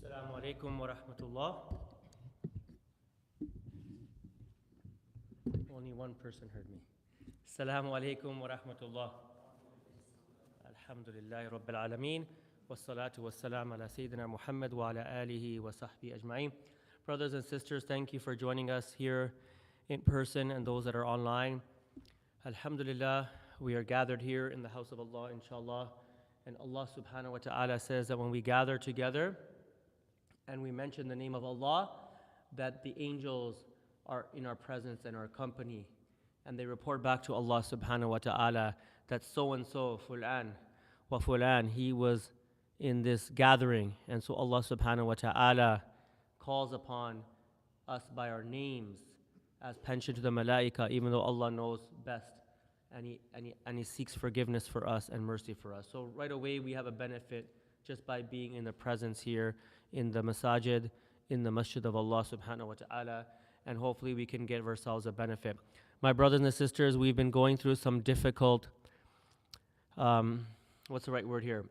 Assalamu alaikum wa rahmatullah. Only one person heard me. Assalamu alaikum wa rahmatullah. Alhamdulillahi rabbil alameen. Wassalatu wassalam ala Sayyidina Muhammad wa ala alihi wa sahbihi ajma'in. Brothers and sisters, thank you for joining us here in person and those that are online. Alhamdulillah, we are gathered here in the house of Allah, inshallah. And Allah subhanahu wa ta'ala says that when we gather together and we mention the name of Allah, that the angels are in our presence and our company. And they report back to Allah subhanahu wa ta'ala that so-and-so, fulan wa fulan, he was in this gathering. And so Allah subhanahu wa ta'ala calls upon us by our names as pension to the malaika, even though Allah knows best. And he seeks forgiveness for us and mercy for us. So right away we have a benefit just by being in the presence here in the masajid, in the masjid of Allah subhanahu wa ta'ala, and hopefully we can give ourselves a benefit. My brothers and sisters, we've been going through some difficult, what's the right word here?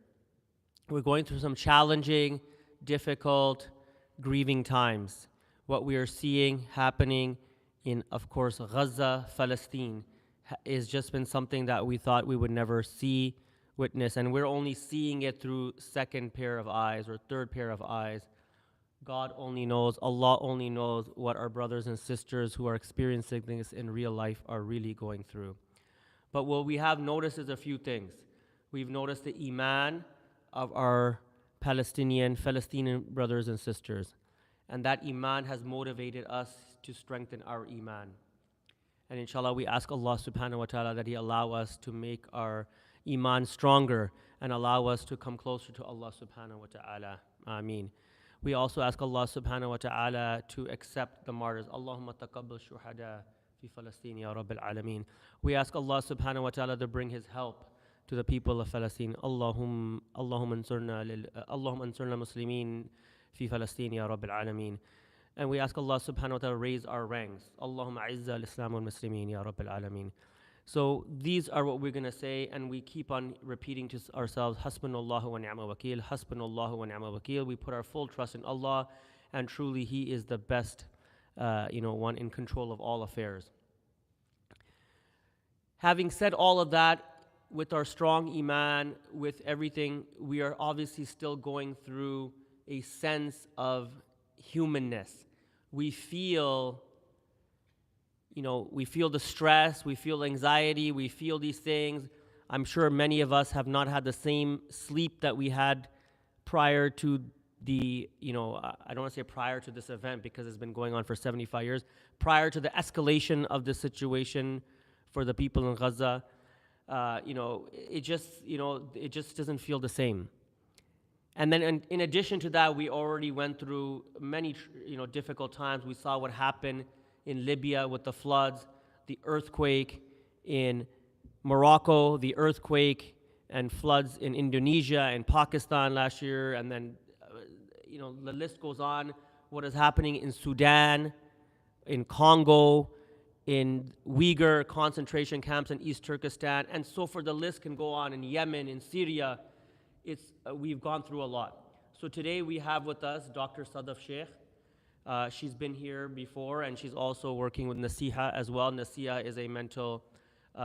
We're going through some challenging, difficult, grieving times. What we are seeing happening in, of course, Gaza, Palestine, has just been something that we thought we would never see, witness, and we're only seeing it through second pair of eyes or third pair of eyes. God only knows, Allah only knows what our brothers and sisters who are experiencing this in real life are really going through. But what we have noticed is a few things. We've noticed the iman of our Palestinian brothers and sisters, and that iman has motivated us to strengthen our iman. And inshallah, we ask Allah subhanahu wa ta'ala that He allow us to make our iman stronger and allow us to come closer to Allah subhanahu wa ta'ala. Ameen. We also ask Allah subhanahu wa ta'ala to accept the martyrs. Allahumma taqabbal shuhada fi Palestine ya Rabbil alameen. We ask Allah subhanahu wa ta'ala to bring His help to the people of Palestine. Allahumma ansurna muslimin fi Palestine ya Rabbil alameen. And we ask Allah subhanahu wa ta'ala to raise our ranks. Allahumma izza al-Islam wal-Muslimin ya Rabbil alameen. So these are what we're going to say, and we keep on repeating to ourselves, Hasbunallahu wa ni'mal wakeel, Hasbunallahu wa ni'mal wakeel. We put our full trust in Allah, and truly He is the best one in control of all affairs. Having said all of that, with our strong iman, with everything, we are obviously still going through a sense of humanness. We feel the stress, we feel anxiety, we feel these things. I'm sure many of us have not had the same sleep that we had prior to the, I don't want to say prior to this event because it's been going on for 75 years, prior to the escalation of the situation for the people in Gaza. It just doesn't feel the same. And then in addition to that, we already went through many difficult times. We saw what happened in Libya with the floods, the earthquake in Morocco, the earthquake and floods in Indonesia and Pakistan last year, and then the list goes on. What is happening in Sudan, in Congo, in Uyghur concentration camps in East Turkestan, and so forth. The list can go on in Yemen, in Syria. We've gone through a lot. So today we have with us Dr. Sadaf Sheikh. She's been here before, and she's also working with Nasiha as well. Nasiha is a mental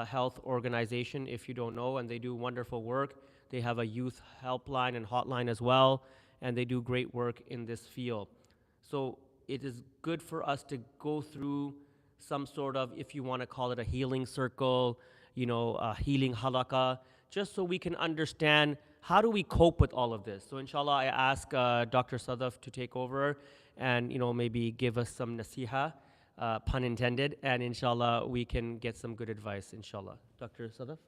health organization, if you don't know, and they do wonderful work. They have a youth helpline and hotline as well, and they do great work in this field. So it is good for us to go through some sort of, if you want to call it a healing circle, a healing halaqah, just so we can understand how do we cope with all of this. So inshallah, I ask Dr. Sadaf to take over and maybe give us some nasiha, pun intended, and inshallah we can get some good advice, inshallah. Dr. Sadaf?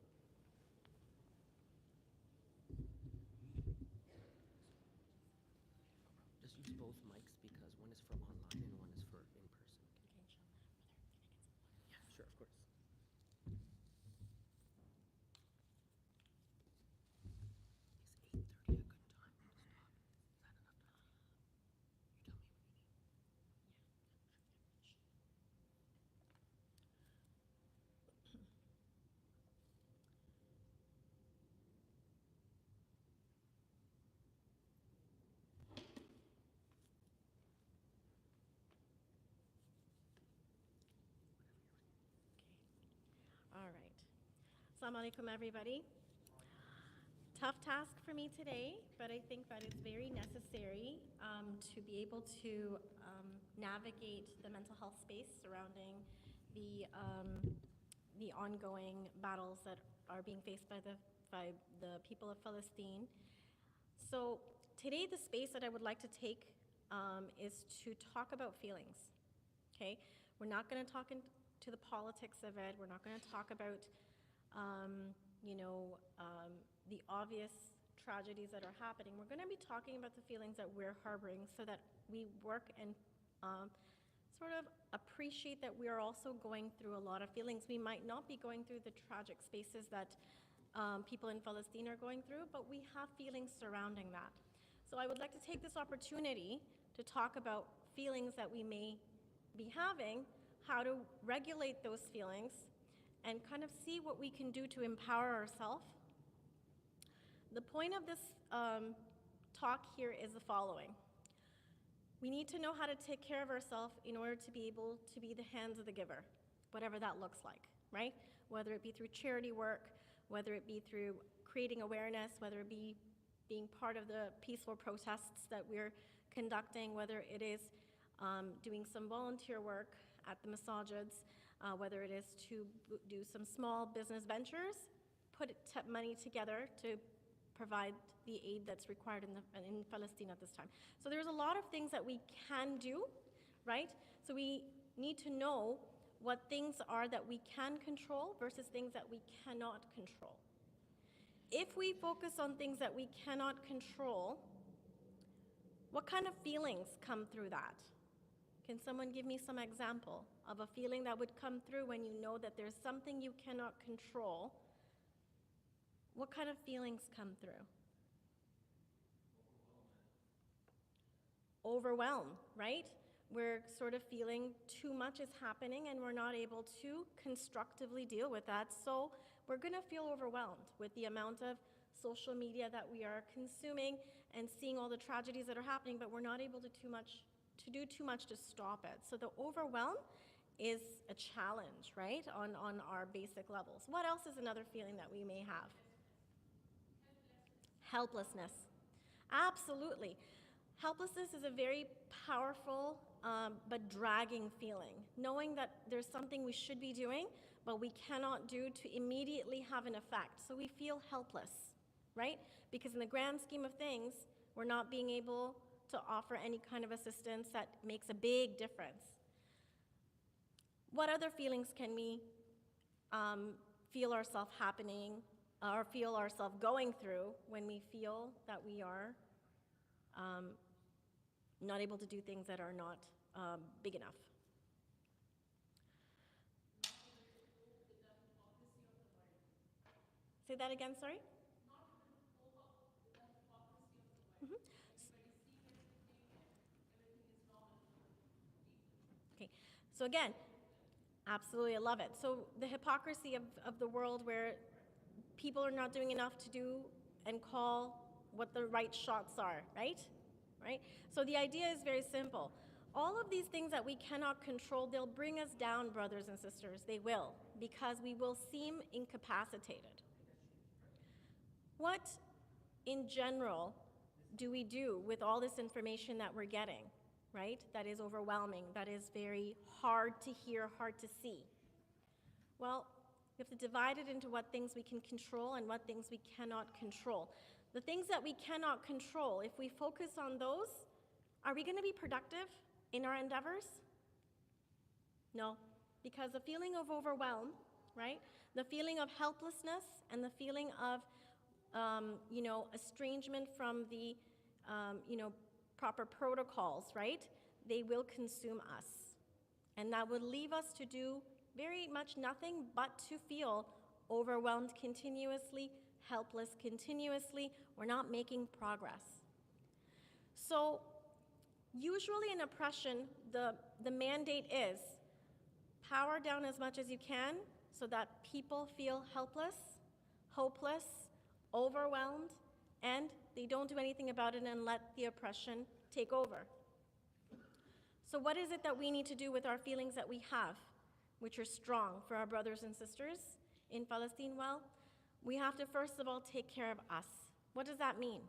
Just use both mics because one is for online and one is for in person. Yeah, sure, of course. Is 8:30 a good time to stop? Is that enough time? You tell me. Assalamu alaikum, everybody. Tough task for me today, but I think that it's very necessary to be able to navigate the mental health space surrounding the ongoing battles that are being faced by the people of Palestine. So today, the space that I would like to take is to talk about feelings. Okay, we're not going to talk into the politics of it. We're not going to talk about the obvious tragedies that are happening. We're going to be talking about the feelings that we're harboring so that we work and sort of appreciate that we are also going through a lot of feelings. We might not be going through the tragic spaces that people in Palestine are going through, but we have feelings surrounding that. So I would like to take this opportunity to talk about feelings that we may be having, how to regulate those feelings, and kind of see what we can do to empower ourselves. The point of this talk here is the following. We need to know how to take care of ourselves in order to be able to be the hands of the giver, whatever that looks like, right? Whether it be through charity work, whether it be through creating awareness, whether it be being part of the peaceful protests that we're conducting, whether it is doing some volunteer work at the masajids, whether it is to do some small business ventures, put money together to provide the aid that's required in Palestine at this time. So there's a lot of things that we can do, right? So we need to know what things are that we can control versus things that we cannot control. If we focus on things that we cannot control, what kind of feelings come through that? Can someone give me some example of a feeling that would come through when you know that there's something you cannot control? What kind of feelings come through? Overwhelm, right? We're sort of feeling too much is happening and we're not able to constructively deal with that. So we're going to feel overwhelmed with the amount of social media that we are consuming and seeing all the tragedies that are happening, but we're not able to do too much to stop it. So the overwhelm is a challenge, right, on our basic levels. What else is another feeling that we may have? Helplessness. Absolutely. Helplessness is a very powerful but dragging feeling. Knowing that there's something we should be doing, but we cannot do to immediately have an effect. So we feel helpless, right? Because in the grand scheme of things, we're not being able to offer any kind of assistance that makes a big difference. What other feelings can we feel ourselves happening or feel ourselves going through when we feel that we are not able to do things that are not big enough? Say that again, sorry? Okay, so again, absolutely, I love it. So the hypocrisy of the world where people are not doing enough to do and call what the right shots are, right? Right? So the idea is very simple. All of these things that we cannot control, they'll bring us down, brothers and sisters. They will, because we will seem incapacitated. What, in general, do we do with all this information that we're getting, right? That is overwhelming, that is very hard to hear, hard to see. Well, we have to divide it into what things we can control and what things we cannot control. The things that we cannot control, if we focus on those, are we going to be productive in our endeavors? No, because the feeling of overwhelm, right? The feeling of helplessness and the feeling of estrangement from the proper protocols, right? They will consume us. And that would leave us to do very much nothing but to feel overwhelmed continuously, helpless continuously. We're not making progress. So usually in oppression, the mandate is power down as much as you can so that people feel helpless, hopeless, overwhelmed, and they don't do anything about it and let the oppression take over. So what is it that we need to do with our feelings that we have, which are strong for our brothers and sisters in Palestine? Well, We have to, first of all, take care of us. What does that mean?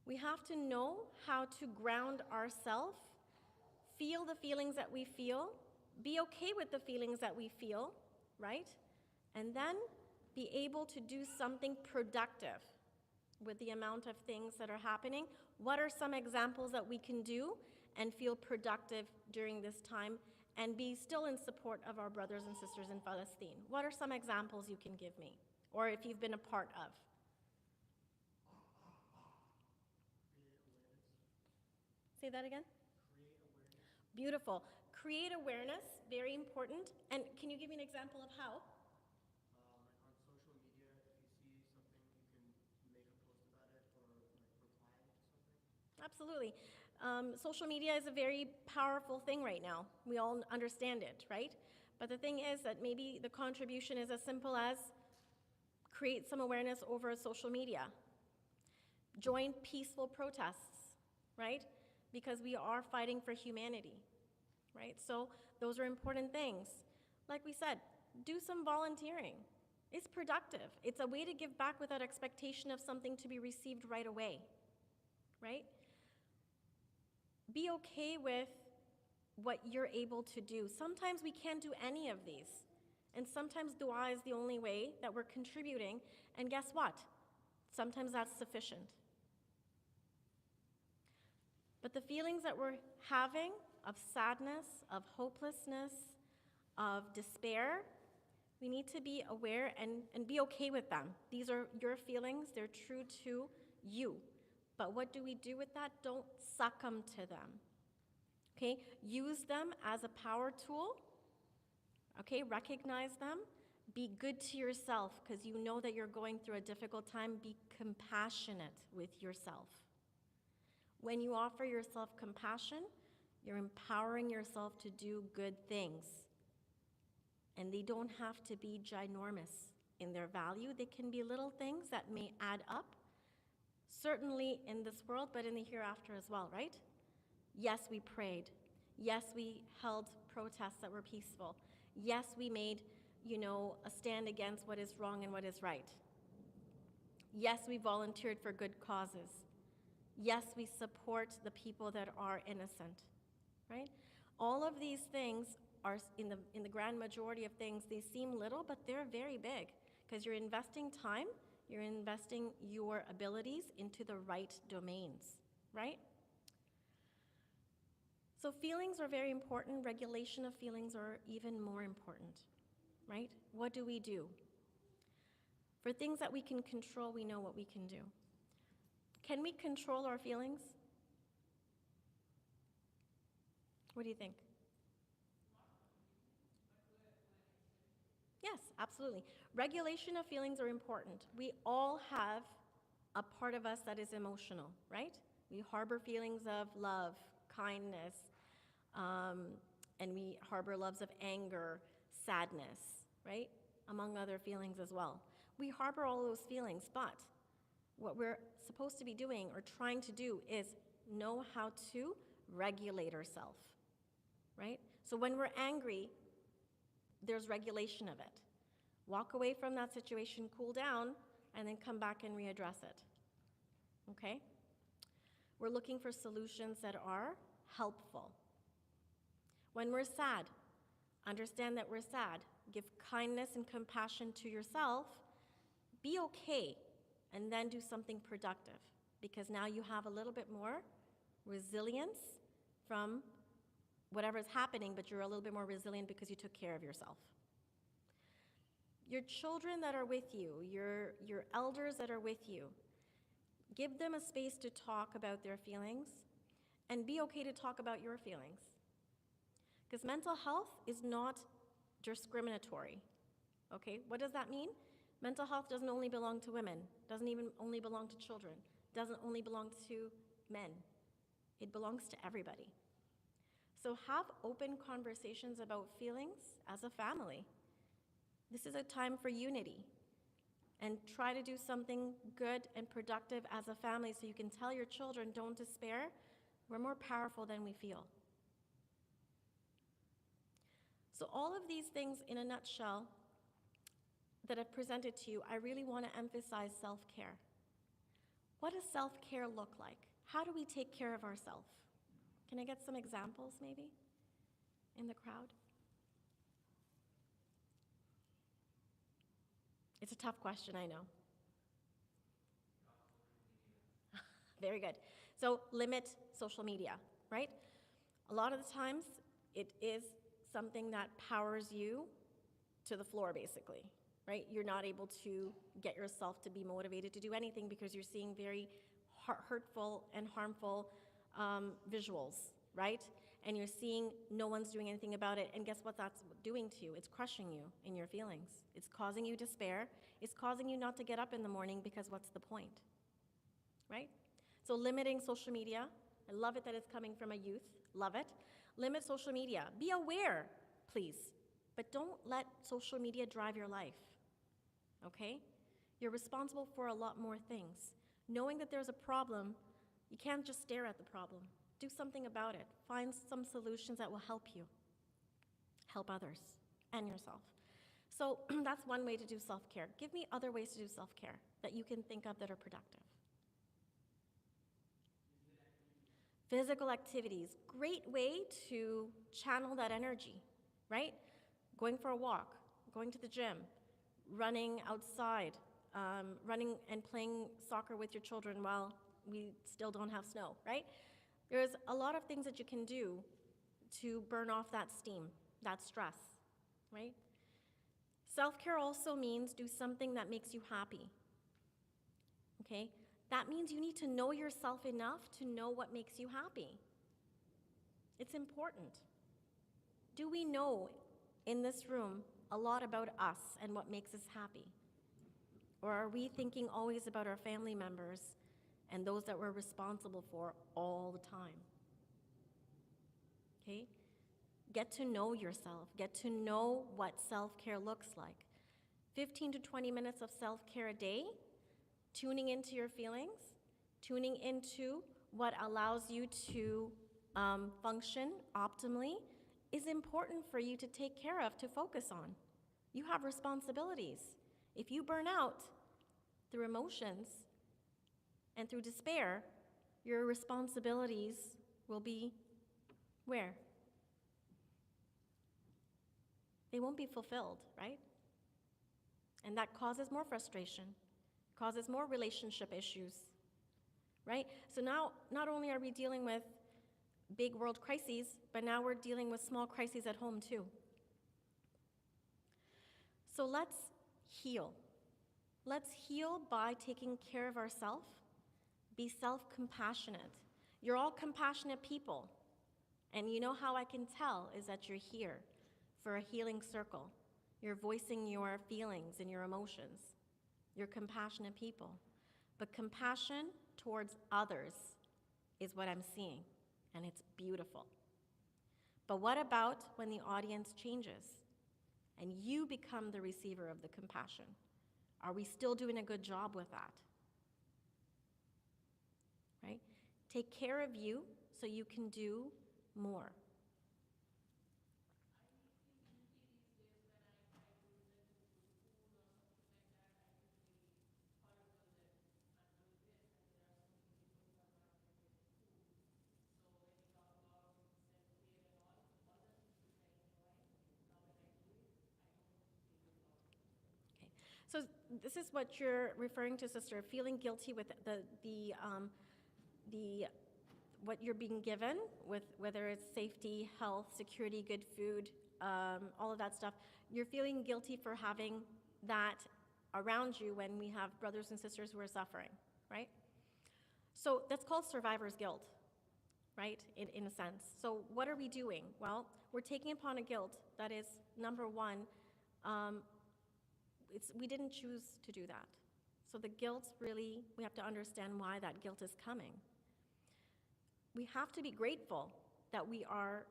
We have to know how to ground ourselves, feel the feelings that we feel, be okay with the feelings that we feel, right? And then be able to do something productive with the amount of things that are happening. What are some examples that we can do and feel productive during this time and be still in support of our brothers and sisters in Palestine? What are some examples you can give me, or if you've been a part of? Say that again? Create awareness. Beautiful. Create awareness, very important. And can you give me an example of how? Like on social media, if you see something, you can make a post about it or like reply to something. Absolutely. Social media is a very powerful thing right now. We all understand it, right? But the thing is that maybe the contribution is as simple as create some awareness over social media. Join peaceful protests, right? Because we are fighting for humanity, right? So those are important things. Like we said, do some volunteering. It's productive. It's a way to give back without expectation of something to be received right away, right? Be okay with what you're able to do. Sometimes we can't do any of these. And sometimes dua is the only way that we're contributing. And guess what? Sometimes that's sufficient. But the feelings that we're having of sadness, of hopelessness, of despair, we need to be aware and be okay with them. These are your feelings. They're true to you. But what do we do with that? Don't succumb to them. Okay? Use them as a power tool. Okay? Recognize them. Be good to yourself because you know that you're going through a difficult time. Be compassionate with yourself. When you offer yourself compassion, you're empowering yourself to do good things. And they don't have to be ginormous in their value. They can be little things that may add up. Certainly in this world, but in the hereafter as well, right? Yes, we prayed. Yes, we held protests that were peaceful. Yes, we made, a stand against what is wrong and what is right. Yes, we volunteered for good causes. Yes, we support the people that are innocent, right? All of these things are, in the grand majority of things, they seem little, but they're very big because you're investing time. You're investing your abilities into the right domains, right? So feelings are very important. Regulation of feelings are even more important, right? What do we do? For things that we can control, we know what we can do. Can we control our feelings? What do you think? Yes, absolutely. Regulation of feelings are important. We all have a part of us that is emotional, right? We harbor feelings of love, kindness, and we harbor loves of anger, sadness, right? Among other feelings as well. We harbor all those feelings, but what we're supposed to be doing or trying to do is know how to regulate ourselves, right? So when we're angry, there's regulation of it. Walk away from that situation, cool down, and then come back and readdress it. Okay? We're looking for solutions that are helpful. When we're sad, understand that we're sad. Give kindness and compassion to yourself. Be okay, and then do something productive, because now you have a little bit more resilience from whatever's happening, but you're a little bit more resilient because you took care of yourself. Your children that are with you, your elders that are with you, give them a space to talk about their feelings and be okay to talk about your feelings. Because mental health is not discriminatory, okay? What does that mean? Mental health doesn't only belong to women, doesn't even only belong to children, doesn't only belong to men. It belongs to everybody. So have open conversations about feelings as a family. This is a time for unity. And try to do something good and productive as a family so you can tell your children, don't despair. We're more powerful than we feel. So all of these things in a nutshell that I've presented to you, I really want to emphasize self-care. What does self-care look like? How do we take care of ourselves? Can I get some examples maybe in the crowd? It's a tough question, I know. Very good. So limit social media, right? A lot of the times it is something that powers you to the floor, basically, right? You're not able to get yourself to be motivated to do anything because you're seeing very hurtful and harmful visuals, right? And you're seeing no one's doing anything about it. And guess what that's doing to you? It's crushing you in your feelings. It's causing you despair. It's causing you not to get up in the morning because what's the point, right? So limiting social media. I love it that it's coming from a youth. Love it. Limit social media. Be aware, please. But don't let social media drive your life, okay? You're responsible for a lot more things. Knowing that there's a problem, you can't just stare at the problem. Do something about it. Find some solutions that will help you, help others, and yourself. So that's one way to do self-care. Give me other ways to do self-care that you can think of that are productive. Physical activities, great way to channel that energy, right? Going for a walk, going to the gym, running outside, running and playing soccer with your children while we still don't have snow, right? There's a lot of things that you can do to burn off that steam, that stress, right? Self-care also means do something that makes you happy, okay? That means you need to know yourself enough to know what makes you happy. It's important. Do we know in this room a lot about us and what makes us happy? Or are we thinking always about our family members and those that we're responsible for all the time? Okay? Get to know yourself. Get to know what self-care looks like. 15 to 20 minutes of self-care a day, tuning into your feelings, tuning into what allows you to function optimally is important for you to take care of, to focus on. You have responsibilities. If you burn out through emotions and through despair, your responsibilities will be where? They won't be fulfilled, right? And that causes more frustration, causes more relationship issues, right? So now, not only are we dealing with big world crises, but now we're dealing with small crises at home too. So let's heal. Let's heal by taking care of ourselves. Be self-compassionate. You're all compassionate people. And you know how I can tell is that you're here for a healing circle. You're voicing your feelings and your emotions. You're compassionate people. But compassion towards others is what I'm seeing, and it's beautiful. But what about when the audience changes and you become the receiver of the compassion? Are we still doing a good job with that? Right? Take care of you so you can do more. So this is what you're referring to, sister, feeling guilty with what you're being given, with whether it's safety, health, security, good food, all of that stuff. You're feeling guilty for having that around you when we have brothers and sisters who are suffering, right? So that's called survivor's guilt, right, in a sense. So what are we doing? Well, we're taking upon a guilt that is, number one, we didn't choose to do that. So the guilt really, we have to understand why that guilt is coming. We have to be grateful that we are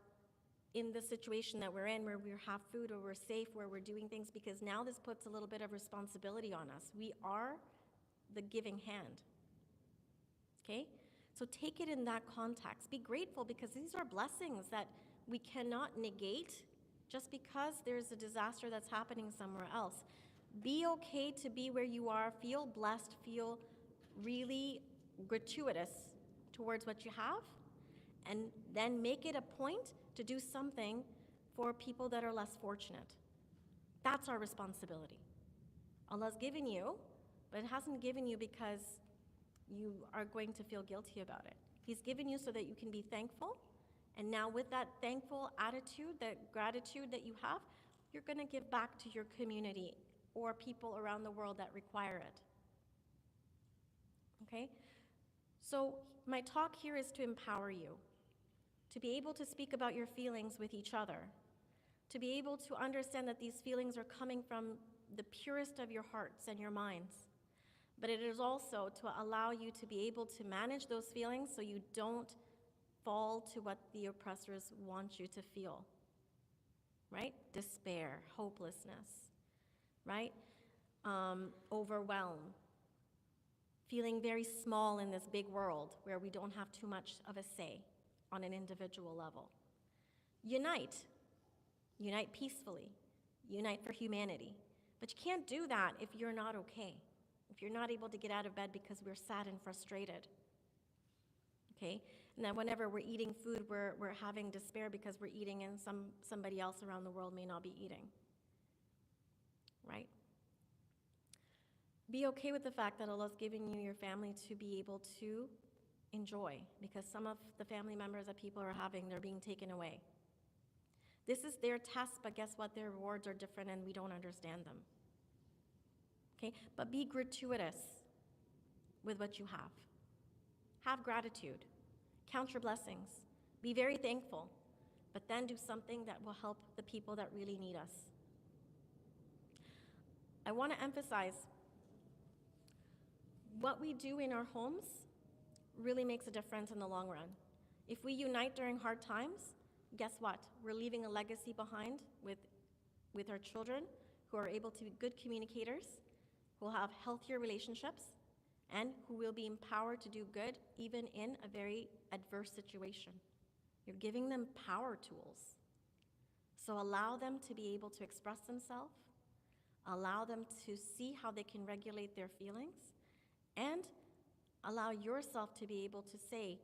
in the situation that we're in, where we have food, or we're safe, where we're doing things, because now this puts a little bit of responsibility on us. We are the giving hand, okay? So take it in that context. Be grateful, because these are blessings that we cannot negate just because there's a disaster that's happening somewhere else. Be okay to be where you are. Feel blessed. Feel really gratuitous towards what you have. And then make it a point to do something for people that are less fortunate. That's our responsibility. Allah's given you, but it hasn't given you because you are going to feel guilty about it. He's given you so that you can be thankful. And now, with that thankful attitude, that gratitude that you have, you're going to give back to your community or people around the world that require it. Okay? So, my talk here is to empower you, to be able to speak about your feelings with each other, to be able to understand that these feelings are coming from the purest of your hearts and your minds. But it is also to allow you to be able to manage those feelings so you don't fall to what the oppressors want you to feel, right? Despair, hopelessness, right? Overwhelm, feeling very small in this big world where we don't have too much of a say on an individual level. Unite peacefully, unite for humanity. But you can't do that if you're not okay, if you're not able to get out of bed because we're sad and frustrated. Okay? And then whenever we're eating food, we're having despair because we're eating and somebody else around the world may not be eating. Right? Be okay with the fact that Allah's given you your family to be able to enjoy, because some of the family members that people are having, they're being taken away. This is their test, but guess what? Their rewards are different and we don't understand them. Okay? But be gratuitous with what you have. Have gratitude. Count your blessings. Be very thankful, but then do something that will help the people that really need us. I want to emphasize what we do in our homes really makes a difference in the long run. If we unite during hard times, guess what? We're leaving a legacy behind with our children who are able to be good communicators, who will have healthier relationships, and who will be empowered to do good even in a very adverse situation. You're giving them power tools. So allow them to be able to express themselves, allow them to see how they can regulate their feelings, and allow yourself to be able to say,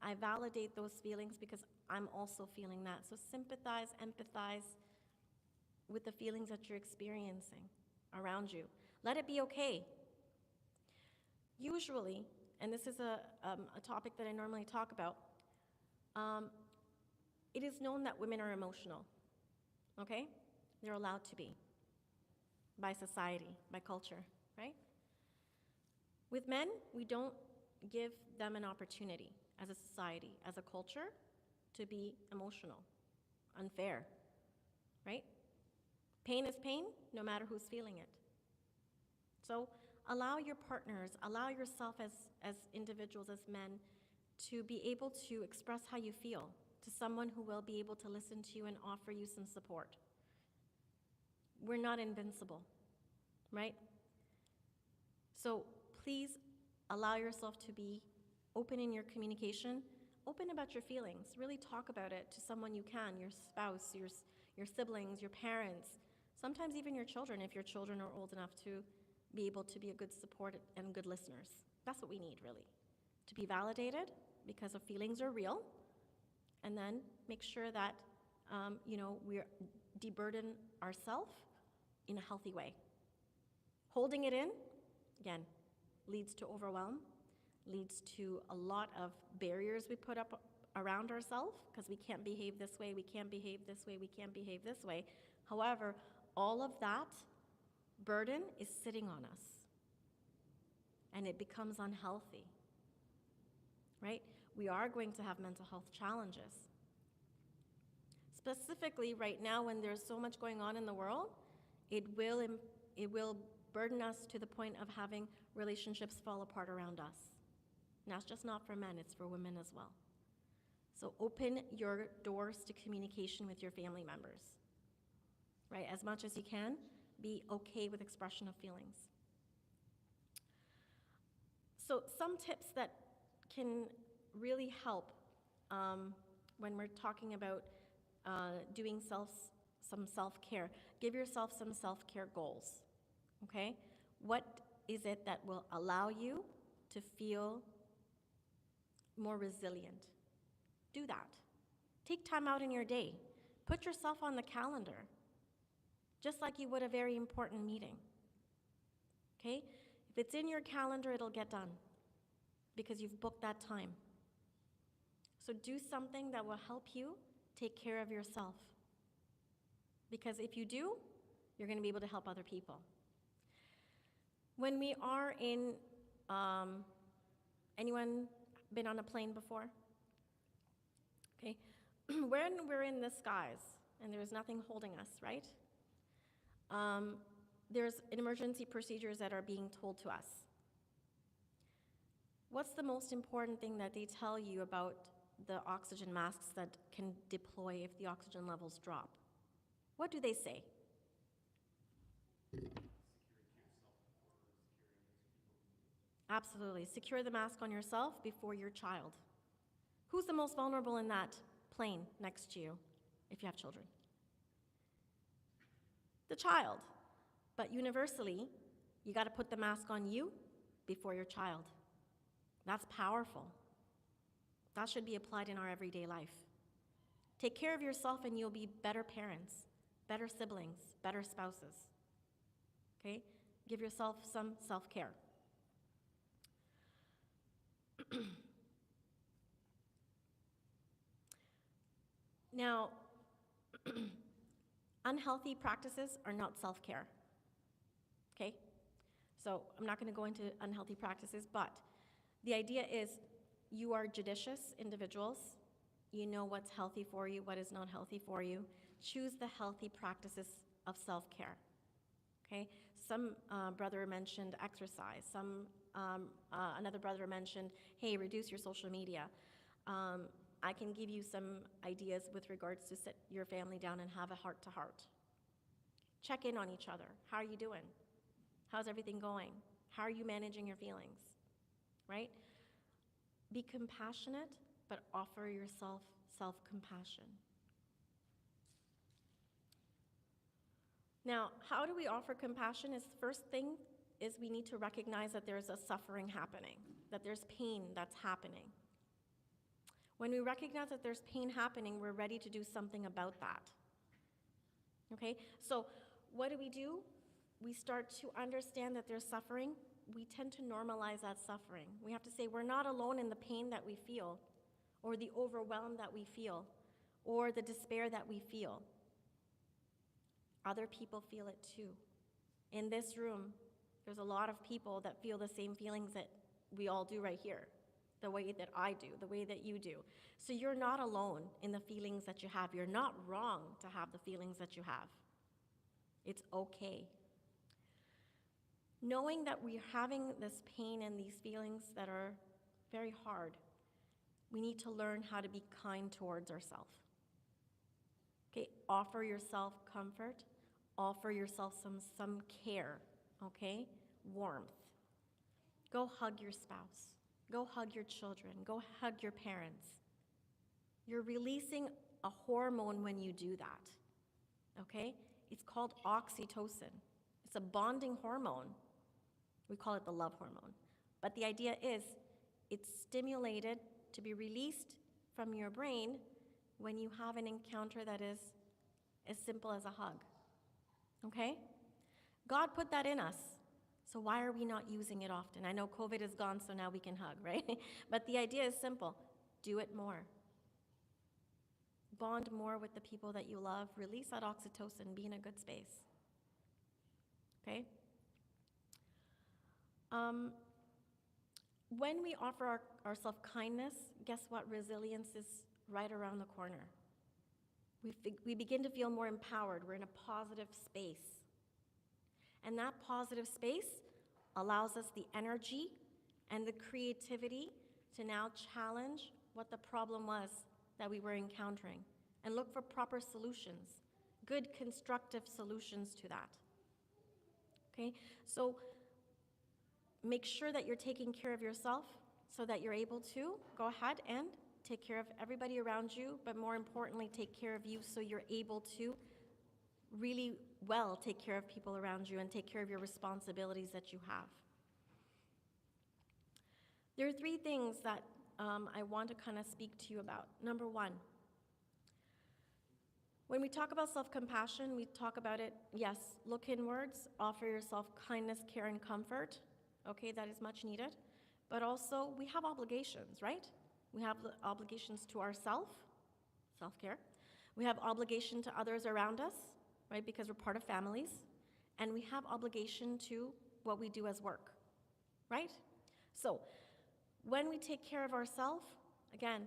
I validate those feelings because I'm also feeling that. So sympathize, empathize with the feelings that you're experiencing around you. Let it be okay. Usually, and this is a topic that I normally talk about, it is known that women are emotional, okay? They're allowed to be by society, by culture, right? With men, we don't give them an opportunity as a society, as a culture, to be emotional. Unfair, right? Pain is pain, no matter who's feeling it. So allow your partners, allow yourself as individuals, as men, to be able to express how you feel to someone who will be able to listen to you and offer you some support. We're not invincible, right? So please allow yourself to be open in your communication, open about your feelings. Really talk about it to someone you can, your spouse, your siblings, your parents, sometimes even your children, if your children are old enough to be able to be a good support and good listeners. That's what we need, really. To be validated, because our feelings are real, and then make sure that we're deburden ourselves in a healthy way. Holding it in, again, leads to overwhelm, leads to a lot of barriers we put up around ourselves, because we can't behave this way, we can't behave this way, we can't behave this way. However, all of that burden is sitting on us, and it becomes unhealthy, right? We are going to have mental health challenges. Specifically, right now, when there's so much going on in the world, it will burden us to the point of having relationships fall apart around us. And that's just not for men, it's for women as well. So open your doors to communication with your family members, right? As much as you can, be okay with expression of feelings. So some tips that can really help when we're talking about doing some self-care. Give yourself some self-care goals, Okay? What is it that will allow you to feel more resilient? Do that. Take time out in your day. Put yourself on the calendar, just like you would a very important meeting. Okay? If it's in your calendar, it'll get done because you've booked that time. So do something that will help you take care of yourself. Because if you do, you're going to be able to help other people. When we are in, anyone been on a plane before? Okay. When we're in the skies and there's nothing holding us, right? There's emergency procedures that are being told to us. What's the most important thing that they tell you about the oxygen masks that can deploy if the oxygen levels drop? What do they say? Absolutely. Secure the mask on yourself before your child. Who's the most vulnerable in that plane next to you if you have children? The child. But universally, you got to put the mask on you before your child. That's powerful. That should be applied in our everyday life. Take care of yourself and you'll be better parents, better siblings, better spouses. Okay? Give yourself some self-care. Now, unhealthy practices are not self-care. Okay? So I'm not going to go into unhealthy practices, but the idea is you are judicious individuals. You know what's healthy for you, what is not healthy for you. Choose the healthy practices of self-care. Okay? Some brother mentioned exercise. Another brother mentioned, hey, reduce your social media. I can give you some ideas with regards to sit your family down and have a heart-to-heart. Check in on each other. How are you doing? How's everything going? How are you managing your feelings? Right? Be compassionate, but offer yourself self-compassion. Now, how do we offer compassion? Is first thing is we need to recognize that there's a suffering happening, that there's pain that's happening. When we recognize that there's pain happening, we're ready to do something about that. Okay? So what do? We start to understand that there's suffering. We tend to normalize that suffering. We have to say we're not alone in the pain that we feel, or the overwhelm that we feel, or the despair that we feel. Other people feel it too. In this room, there's a lot of people that feel the same feelings that we all do right here, the way that I do, the way that you do. So you're not alone in the feelings that you have. You're not wrong to have the feelings that you have. It's okay. Knowing that we're having this pain and these feelings that are very hard, we need to learn how to be kind towards ourselves. Okay, offer yourself comfort, offer yourself some care, okay? Warmth. Go hug your spouse. Go hug your children. Go hug your parents. You're releasing a hormone when you do that, okay? It's called oxytocin. It's a bonding hormone. We call it the love hormone. But the idea is it's stimulated to be released from your brain when you have an encounter that is as simple as a hug, okay? God put that in us, so why are we not using it often? I know COVID is gone, so now we can hug, right? But the idea is simple. Do it more. Bond more with the people that you love. Release that oxytocin. Be in a good space, okay? When we offer ourselves kindness, guess what? Resilience is right around the corner. We begin to feel more empowered. We're in a positive space. And that positive space allows us the energy and the creativity to now challenge what the problem was that we were encountering and look for proper solutions, good constructive solutions to that. Okay? So make sure that you're taking care of yourself so that you're able to go ahead and take care of everybody around you, but more importantly, take care of you so you're able to really well take care of people around you and take care of your responsibilities that you have. There are three things that I want to kind of speak to you about. Number one, when we talk about self-compassion, we talk about it, yes, look inwards, offer yourself kindness, care, and comfort. Okay, that is much needed. But also, we have obligations, right? We have the obligations to ourselves, self-care. We have obligation to others around us, right, because we're part of families. And we have obligation to what we do as work, right? So, when we take care of ourselves, again,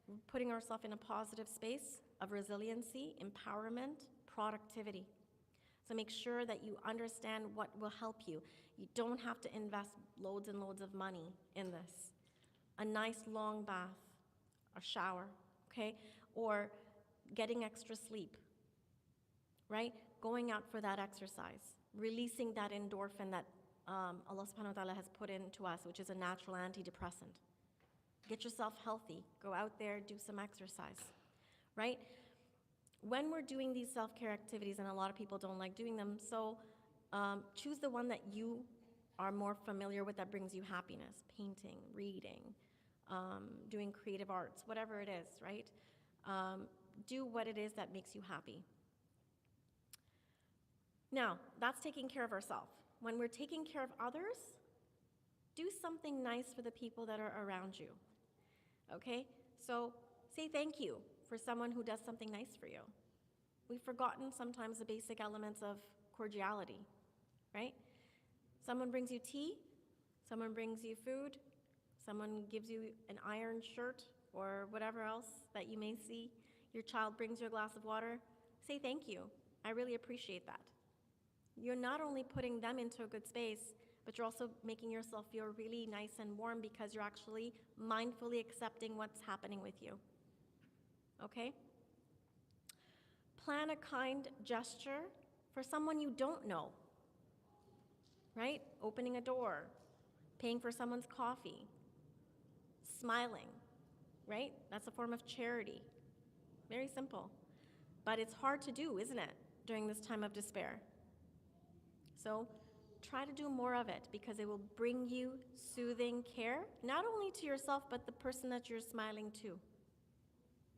we're putting ourselves in a positive space of resiliency, empowerment, productivity. So make sure that you understand what will help you. You don't have to invest loads and loads of money in this. A nice long bath, a shower, okay? Or getting extra sleep, right? Going out for that exercise, releasing that endorphin that Allah subhanahu wa ta'ala has put into us, which is a natural antidepressant. Get yourself healthy. Go out there, do some exercise, right? When we're doing these self-care activities, and a lot of people don't like doing them, so choose the one that you are more familiar with that brings you happiness. Painting, reading, doing creative arts, whatever it is, right? Do what it is that makes you happy. Now, that's taking care of ourselves. When we're taking care of others, do something nice for the people that are around you, okay? So say thank you for someone who does something nice for you. We've forgotten sometimes the basic elements of cordiality, right? Someone brings you tea, someone brings you food, someone gives you an iron shirt or whatever else that you may see. Your child brings you a glass of water. Say thank you. I really appreciate that. You're not only putting them into a good space, but you're also making yourself feel really nice and warm because you're actually mindfully accepting what's happening with you. Okay? Plan a kind gesture for someone you don't know, right? Opening a door, paying for someone's coffee, smiling, right? That's a form of charity. Very simple. But it's hard to do, isn't it, during this time of despair? So try to do more of it because it will bring you soothing care, not only to yourself, but the person that you're smiling to.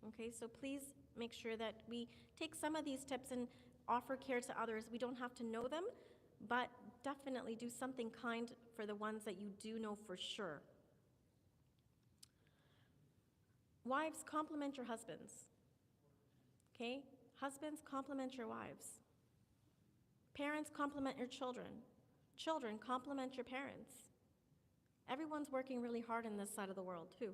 Okay, so please make sure that we take some of these tips and offer care to others. We don't have to know them, but definitely do something kind for the ones that you do know for sure. Wives, compliment your husbands. Okay? Husbands, compliment your wives. Parents, compliment your children. Children, compliment your parents. Everyone's working really hard in this side of the world, too.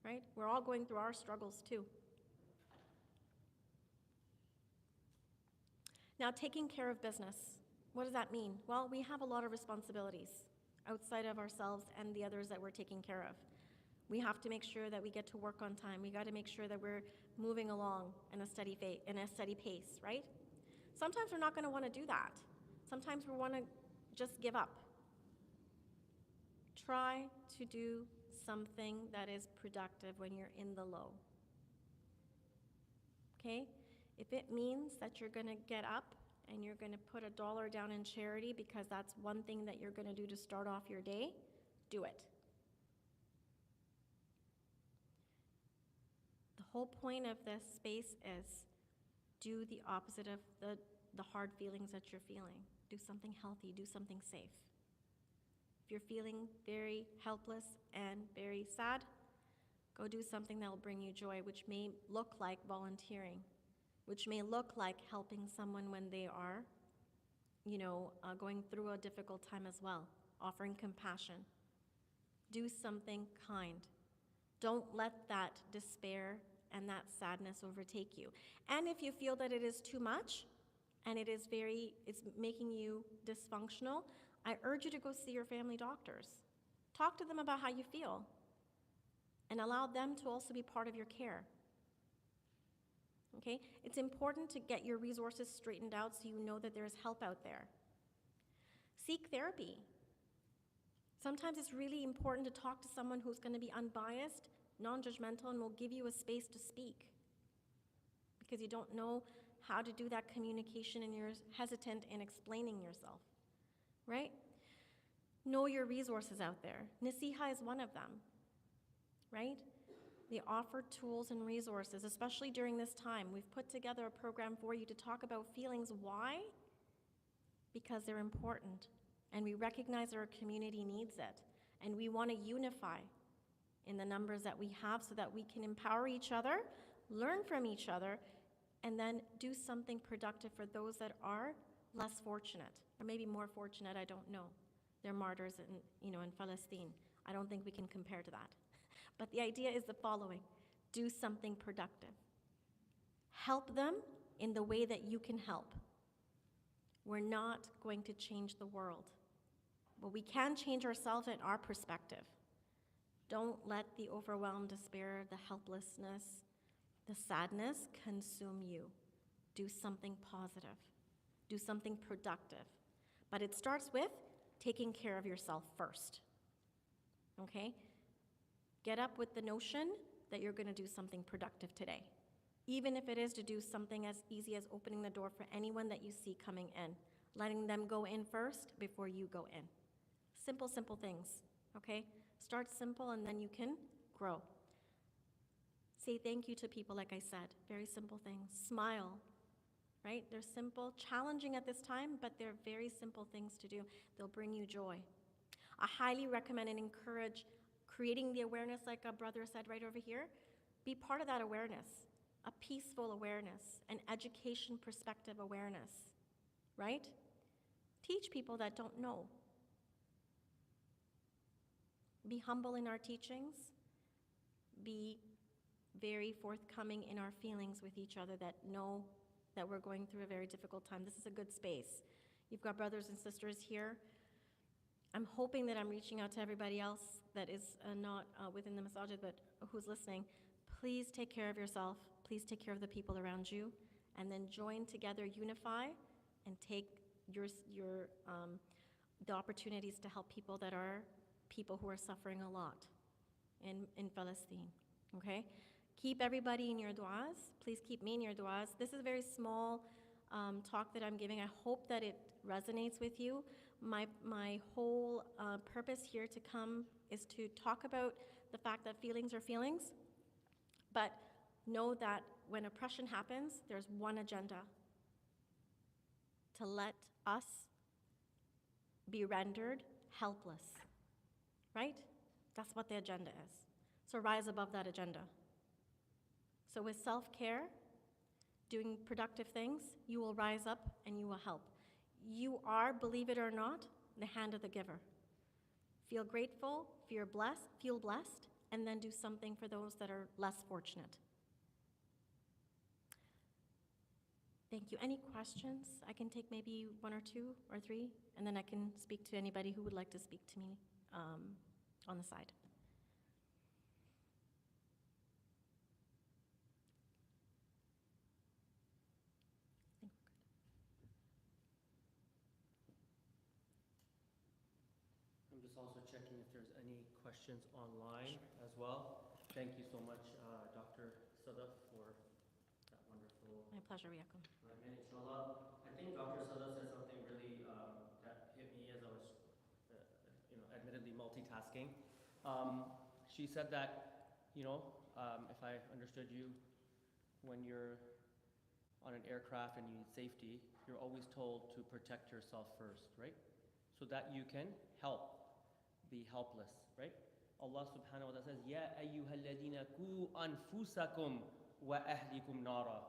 Right? We're all going through our struggles, too. Now, taking care of business. What does that mean? Well, we have a lot of responsibilities outside of ourselves and the others that we're taking care of. We have to make sure that we get to work on time. We got to make sure that we're moving along in a steady pace, right? Sometimes we're not going to want to do that. Sometimes we want to just give up. Try to do something that is productive when you're in the low. Okay? If it means that you're going to get up and you're going to put $1 down in charity because that's one thing that you're going to do to start off your day, do it. The whole point of this space is do the opposite of the hard feelings that you're feeling. Do something healthy, do something safe. If you're feeling very helpless and very sad, go do something that will bring you joy, which may look like volunteering, which may look like helping someone when they are, going through a difficult time as well, offering compassion. Do something kind. Don't let that despair and that sadness overtake you. And if you feel that it is too much and it's making you dysfunctional, I urge you to go see your family doctors. Talk to them about how you feel and allow them to also be part of your care. Okay? It's important to get your resources straightened out so you know that there's help out there. Seek therapy. Sometimes it's really important to talk to someone who's going to be unbiased, non-judgmental, and will give you a space to speak. Because you don't know how to do that communication and you're hesitant in explaining yourself, right? Know your resources out there. Nasiha is one of them, right? They offer tools and resources, especially during this time. We've put together a program for you to talk about feelings. Why? Because they're important, and we recognize our community needs it, and we want to unify in the numbers that we have so that we can empower each other, learn from each other, and then do something productive for those that are less fortunate, or maybe more fortunate, I don't know. They're martyrs in Palestine. I don't think we can compare to that. But the idea is the following: do something productive. Help them in the way that you can help. We're not going to change the world, but we can change ourselves and our perspective. Don't let the overwhelm, despair, the helplessness, the sadness consume you. Do something positive. Do something productive. But it starts with taking care of yourself first. Okay? Get up with the notion that you're going to do something productive today, even if it is to do something as easy as opening the door for anyone that you see coming in, letting them go in first before you go in. Simple, simple things, okay? Start simple and then you can grow. Say thank you to people, like I said, very simple things. Smile, right? They're simple, challenging at this time, but they're very simple things to do. They'll bring you joy. I highly recommend and encourage creating the awareness, like a brother said right over here. Be part of that awareness, a peaceful awareness, an education perspective awareness, right? Teach people that don't know. Be humble in our teachings. Be very forthcoming in our feelings with each other, that know that we're going through a very difficult time. This is a good space. You've got brothers and sisters here. I'm hoping that I'm reaching out to everybody else that is not within the masajid, but who's listening. Please take care of yourself. Please take care of the people around you, and then join together, unify, and take the opportunities to help people who are suffering a lot in Palestine. Okay? Keep everybody in your du'as. Please keep me in your du'as. This is a very small talk that I'm giving. I hope that it resonates with you. My whole purpose here to come is to talk about the fact that feelings are feelings, but know that when oppression happens, there's one agenda: to let us be rendered helpless, right? That's what the agenda is. So rise above that agenda. So with self-care, doing productive things, you will rise up and you will help. You are, believe it or not, the hand of the giver. Feel grateful, feel blessed, and then do something for those that are less fortunate. Thank you. Any questions? I can take maybe one or two or three, and then I can speak to anybody who would like to speak to me on the side. I'm just also checking if there's any questions online as well. Thank you so much, Dr. Sadaf, for that wonderful My pleasure, Yakum. inshallah. I think Dr. Sadaf said something really that hit me as I was, admittedly multitasking. She said that, if I understood you, when you're on an aircraft and you need safety, you're always told to protect yourself first, right? So that you can help the helpless, right? Allah subhanahu wa ta'ala says, Ya ayyuhalladina ku anfusakum wa ahlikum nara.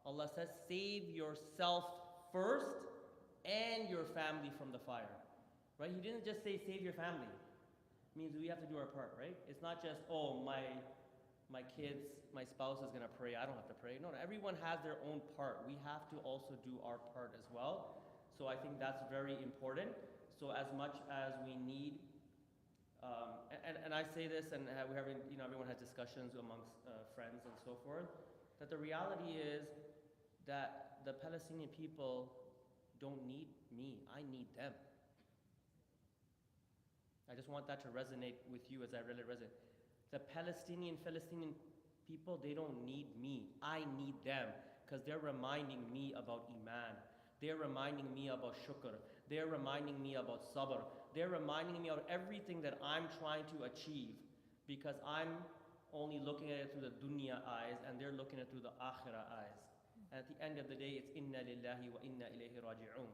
Allah says, save yourself first and your family from the fire, right? He didn't just say save your family. It means we have to do our part, right? It's not just, my kids, my spouse is going to pray, I don't have to pray. No, everyone has their own part. We have to also do our part as well. So I think that's very important. So as much as we need, and I say this, and we're having, everyone has discussions amongst friends and so forth, that the reality is that the Palestinian people don't need me, I need them. I just want that to resonate with you as I really resonate. The Palestinian people, they don't need me, I need them. because they're reminding me about iman. They're reminding me about shukr. They're reminding me about sabr. They're reminding me of everything that I'm trying to achieve, because I'm only looking at it through the dunya eyes and they're looking at it through the akhirah eyes. And at the end of the day, it's inna lillahi wa inna ilayhi raji'un.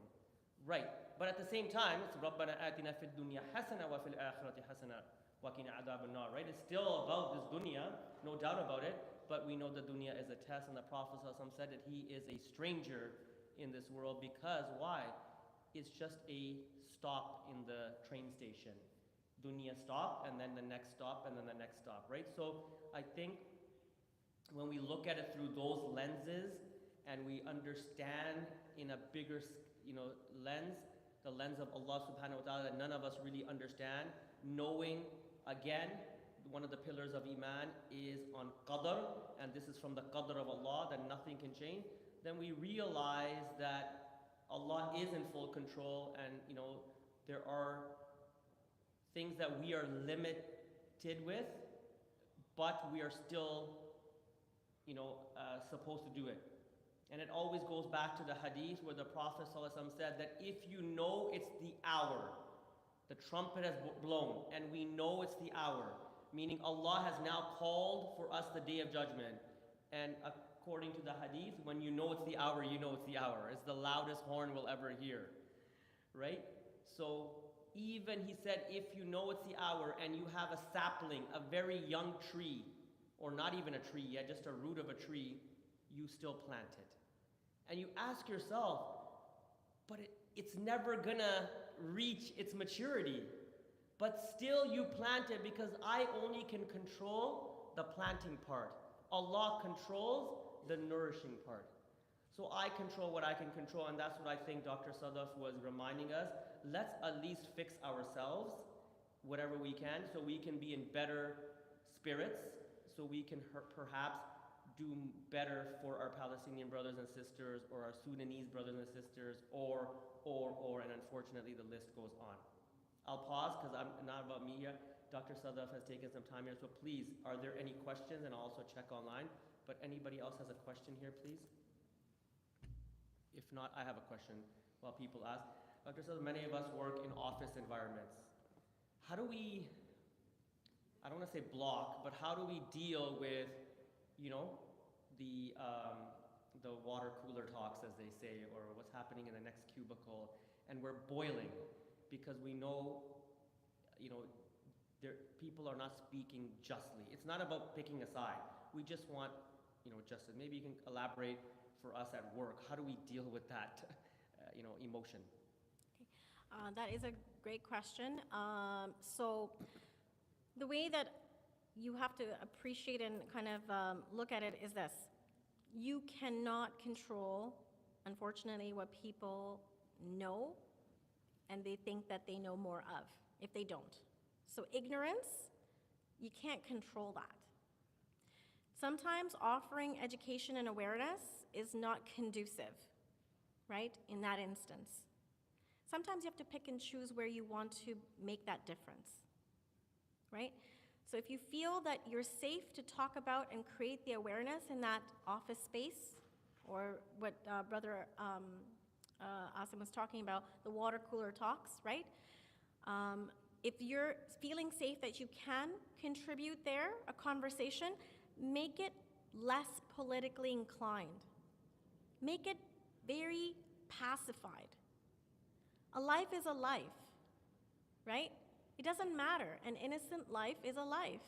Right. But at the same time, it's رَبَّنَا آتِنَا فِي الدُّنْيَا حَسَنَةً وَفِي الْآخِرَةِ حَسَنَةً وَقِنَا عَذَابَ النَّارِ. Right? It's still about this dunya, no doubt about it, but we know the dunya is a test, and the Prophet ﷺ said that he is a stranger in this world because why? It's just a stop in the train station. Dunya stop, and then the next stop, and then the next stop, right? So I think when we look at it through those lenses and we understand in a bigger, lens, the lens of Allah subhanahu wa ta'ala that none of us really understand, knowing, again, one of the pillars of Iman is on Qadr, and this is from the Qadr of Allah, that nothing can change, then we realize that Allah is in full control, and there are things that we are limited with, but we are still, supposed to do it. And it always goes back to the hadith where the Prophet ﷺ said that if you know it's the hour, the trumpet has blown, and we know it's the hour, meaning Allah has now called for us the day of judgment. And according to the hadith, when you know it's the hour, you know it's the hour. It's the loudest horn we'll ever hear, right? So even he said, if you know it's the hour and you have a sapling, a very young tree, or not even a tree yet, just a root of a tree, you still plant it. And you ask yourself, but it's never gonna reach its maturity. But still you plant it because I only can control the planting part. Allah controls the nourishing part. So I control what I can control, and that's what I think Dr. Sadaf was reminding us. Let's at least fix ourselves, whatever we can, so we can be in better spirits, so we can perhaps do better for our Palestinian brothers and sisters, or our Sudanese brothers and sisters, or, and unfortunately the list goes on. I'll pause because I'm not about me yet. Dr. Sadaf has taken some time here, so please, are there any questions? And I'll also check online. But anybody else has a question here, please? If not, I have a question while people ask. Dr. Sadaf, many of us work in office environments. How do we, I don't want to say block, but how do we deal with, the water cooler talks, as they say, or what's happening in the next cubicle, and we're boiling because we know, people are not speaking justly. It's not about picking a side. We just want, justice. Maybe you can elaborate for us at work. How do we deal with that, emotion? Okay. That is a great question. So the way that you have to appreciate and kind of look at it is this. You cannot control, unfortunately, what people know and they think that they know more of, if they don't. So ignorance, you can't control that. Sometimes offering education and awareness is not conducive, right, in that instance. Sometimes you have to pick and choose where you want to make that difference, right? So if you feel that you're safe to talk about and create the awareness in that office space, or what Brother Asim was talking about, the water cooler talks, right? If you're feeling safe that you can contribute there, a conversation, make it less politically inclined. Make it very pacified. A life is a life, right? It doesn't matter. An innocent life is a life,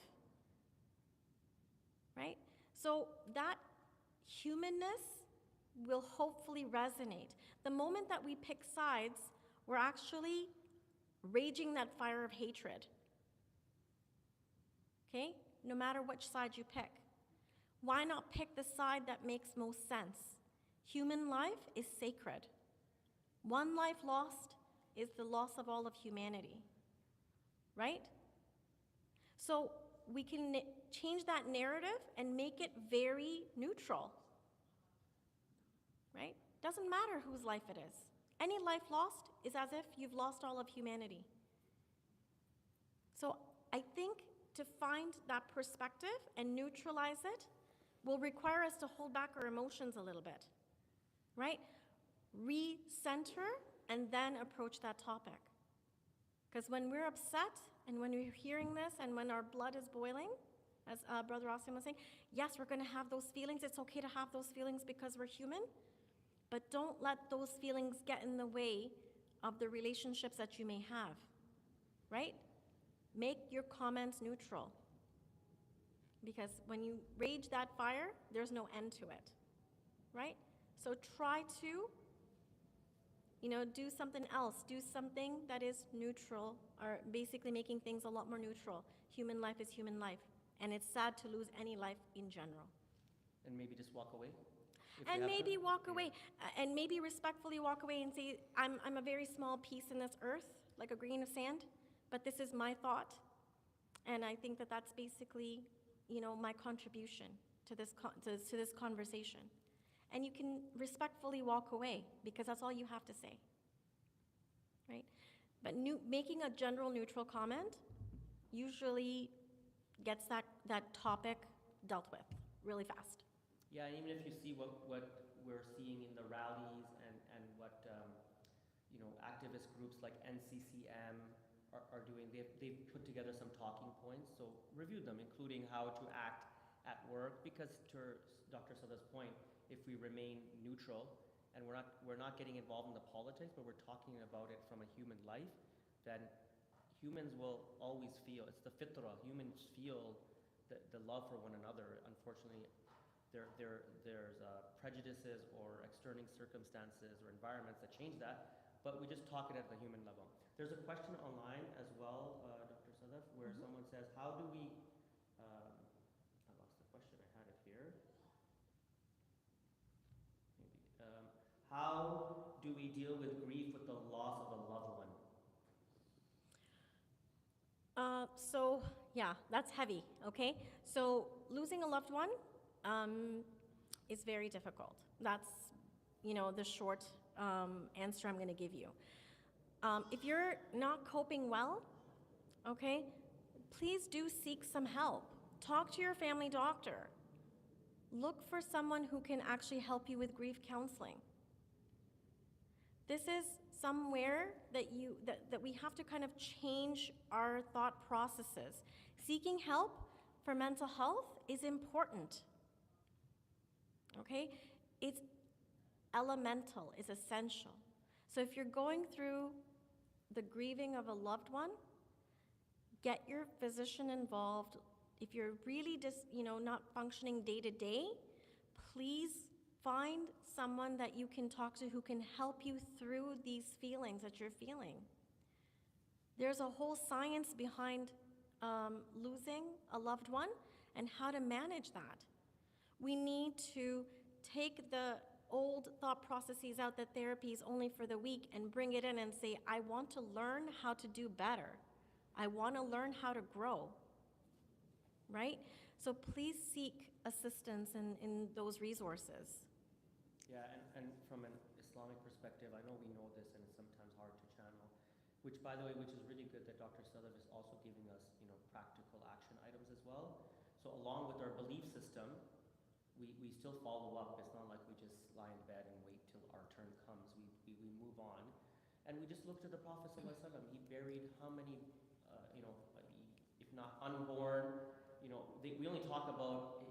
right? So that humanness will hopefully resonate. The moment that we pick sides, we're actually raging that fire of hatred, okay? No matter which side you pick. Why not pick the side that makes most sense? Human life is sacred. One life lost is the loss of all of humanity, right? So we can change that narrative and make it very neutral, right? Doesn't matter whose life it is. Any life lost is as if you've lost all of humanity. So I think to find that perspective and neutralize it will require us to hold back our emotions a little bit, right? Recenter and then approach that topic. Because when we're upset and when we're hearing this and when our blood is boiling, as Brother Austin was saying, yes, we're going to have those feelings. It's okay to have those feelings because we're human, but don't let those feelings get in the way of the relationships that you may have, right? Make your comments neutral. Because when you rage that fire, there's no end to it, right? So try to, do something else. Do something that is neutral, or basically making things a lot more neutral. Human life is human life, and it's sad to lose any life in general. And maybe just walk away? And maybe walk away, and maybe respectfully walk away and say, I'm a very small piece in this earth, like a grain of sand, but this is my thought, and I think that that's basically, my contribution to this conversation. And you can respectfully walk away, because that's all you have to say, right? But making a general neutral comment usually gets that topic dealt with really fast. Yeah, and even if you see what we're seeing in the rallies and what activist groups like NCCM are doing, they've put together some talking points. So review them, including how to act at work. Because to Dr. Sada's point, if we remain neutral and we're not getting involved in the politics, but we're talking about it from a human life, then humans will always feel, it's the fitrah, humans feel the love for one another. Unfortunately, there's prejudices or external circumstances or environments that change that, but we just talk it at the human level. There's a question online as well, Dr. Sadaf, where someone says, how do we, I lost the question, I had it here. Maybe, how do we deal with grief with the loss of a loved one? So, yeah, that's heavy, okay? So losing a loved one is very difficult. That's, the short answer I'm going to give you. If you're not coping well, okay, please do seek some help. Talk to your family doctor. Look for someone who can actually help you with grief counseling. This is somewhere that we have to kind of change our thought processes. Seeking help for mental health is important. Okay? It's elemental, it's essential. So if you're going through the grieving of a loved one, get your physician involved. If you're really just, not functioning day to day, please find someone that you can talk to who can help you through these feelings that you're feeling. There's a whole science behind losing a loved one and how to manage that. We need to take the old thought processes out that therapy is only for the weak and bring it in and say, I want to learn how to do better. I want to learn how to grow, right? So please seek assistance in those resources. Yeah, and from an Islamic perspective, I know we know this and it's sometimes hard to channel, which by the way, which is really good that Dr. Sadaf is also giving us, practical action items as well. So along with our belief system, we still follow up. It's not like we just lie in bed and wait till our turn comes. We move on. And we just look to the Prophet ﷺ. He buried how many, if not unborn, we only talk about,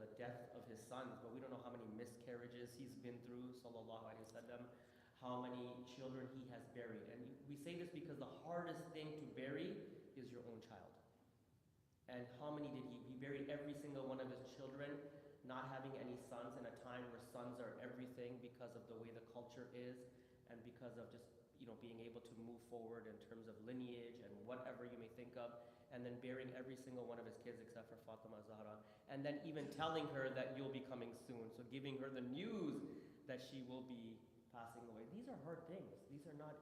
the death of his sons, but we don't know how many miscarriages he's been through, sallallahu alaihi wasallam, how many children he has buried. And we say this because the hardest thing to bury is your own child. And how many did he buried every single one of his children, not having any sons in a time where sons are everything because of the way the culture is and because of just, being able to move forward in terms of lineage and whatever you may think of, and then burying every single one of his kids except for Fatima Zahra, and then even telling her that you'll be coming soon, so giving her the news that she will be passing away. These are hard things. These are not,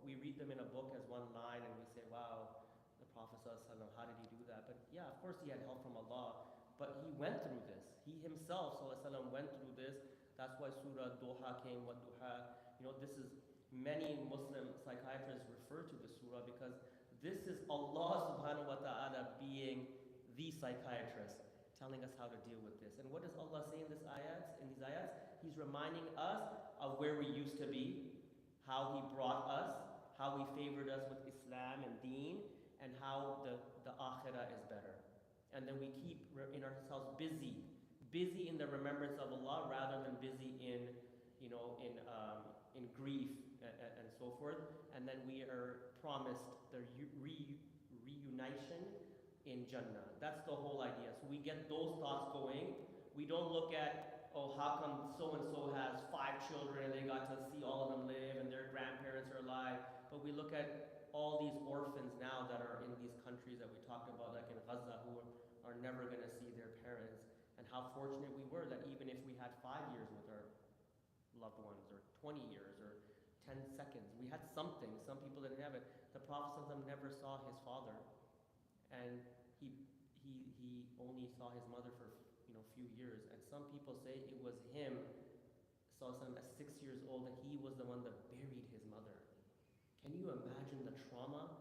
we read them in a book as one line and we say, wow, the Prophet ﷺ, how did he do that? But yeah, of course he had help from Allah, but he went through this. He himself, ﷺ, went through this. That's why Surah Duha came, what Duha. This is, many Muslim psychiatrists refer to the surah because this is Allah subhanahu wa ta'ala being the psychiatrist, telling us how to deal with this. And what does Allah say in these ayats? He's reminding us of where we used to be, how He brought us, how He favored us with Islam and Deen, and how the akhirah is better. And then we keep in ourselves busy in the remembrance of Allah rather than busy in, in grief and so forth. And then we are promised the reunition in Jannah. That's the whole idea. So we get those thoughts going. We don't look at, oh, how come so-and-so has 5 children and they got to see all of them live and their grandparents are alive. But we look at all these orphans now that are in these countries that we talked about, like in Gaza, who are never going to see their parents. And how fortunate we were that even if we had 5 years with our loved ones, or 20 years, or 10 seconds, we had something. Some people didn't have it. The Prophet ﷺ never saw his father, and he only saw his mother for few years. And some people say it was him, ﷺ, at 6 years old, that he was the one that buried his mother. Can you imagine the trauma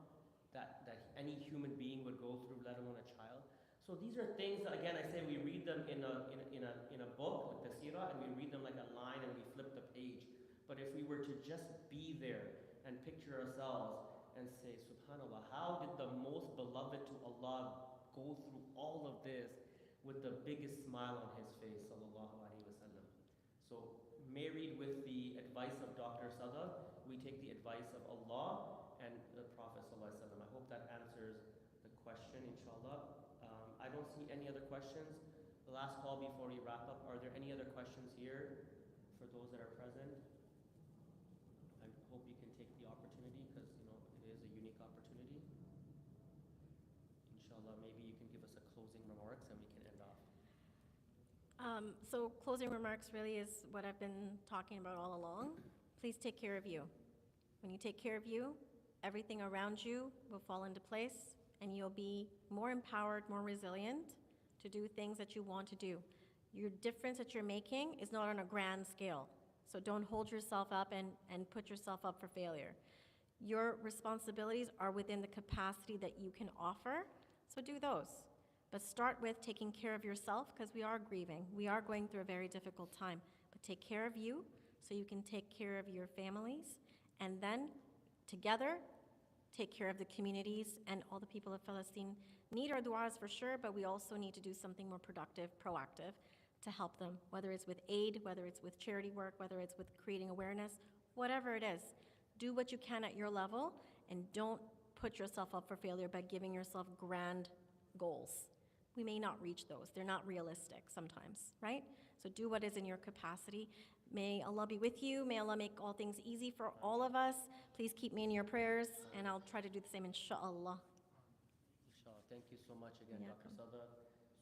that any human being would go through, let alone a child? So these are things that, again, I say we read them in a book, like the seerah, and we read them like a line and we flip the page. But if we were to just be there and picture ourselves and say, subhanAllah, how did the most beloved to Allah go through all of this with the biggest smile on his face, sallallahu alaihi wasallam? So married with the advice of Dr. Sada, we take the advice of Allah and the Prophet sallallahu alaihi wasallam. I hope that answers the question, inshallah. I don't see any other questions. The last call before we wrap up, are there any other questions here for those that are present? I hope you can take the opportunity because it is a unique opportunity. Inshallah, maybe you can give us a closing remarks and we can end off. So closing remarks really is what I've been talking about all along. Please take care of you. When you take care of you, everything around you will fall into place and you'll be more empowered, more resilient to do things that you want to do. Your difference that you're making is not on a grand scale. So don't hold yourself up and put yourself up for failure. Your responsibilities are within the capacity that you can offer, so do those. But start with taking care of yourself because we are grieving. We are going through a very difficult time. But take care of you so you can take care of your families. And then together, take care of the communities and all the people of Palestine. Need our du'as for sure, but we also need to do something more productive, proactive to help them, whether it's with aid, whether it's with charity work, whether it's with creating awareness, whatever it is. Do what you can at your level and don't put yourself up for failure by giving yourself grand goals. We may not reach those. They're not realistic sometimes, right? So do what is in your capacity. May Allah be with you. May Allah make all things easy for all of us. Please keep me in your prayers, and I'll try to do the same, inshallah. Inshallah. Thank you so much again, Yeah. Dr. Sada.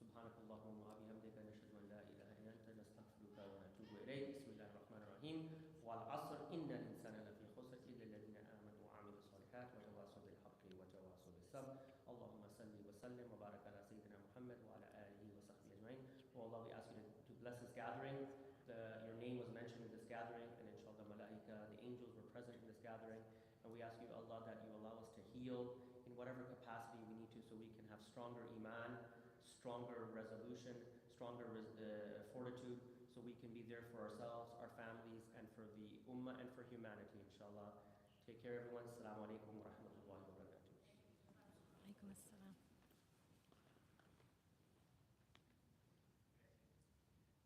Subhanakallahumma wa bihamdika nashhadu an la ilaha illa anta nastaghfiruka wa natubu ilayk. Bismillahir rahmanir rahim. Wal 'asr innal insana lafi khusr illa alladhina amanu wa 'amilus solihat wa tawasaw bil haqqi wa tawasaw bis sabr. Allahumma salli wa sallim wa barik ala sayyidina Muhammad wa ala alihi wa sahbihi ajma'in. Oh Allah, we ask you to bless this gathering. Your name was mentioned in this gathering, and inshallah, malaika, the angels were present in this gathering. And we ask you, Allah, that you allow us to heal in whatever capacity we need to so we can have stronger iman, stronger resolution, stronger fortitude, so we can be there for ourselves, our families, and for the ummah, and for humanity, inshallah. Take care, everyone. Assalamu alaikum wa rahmatullahi.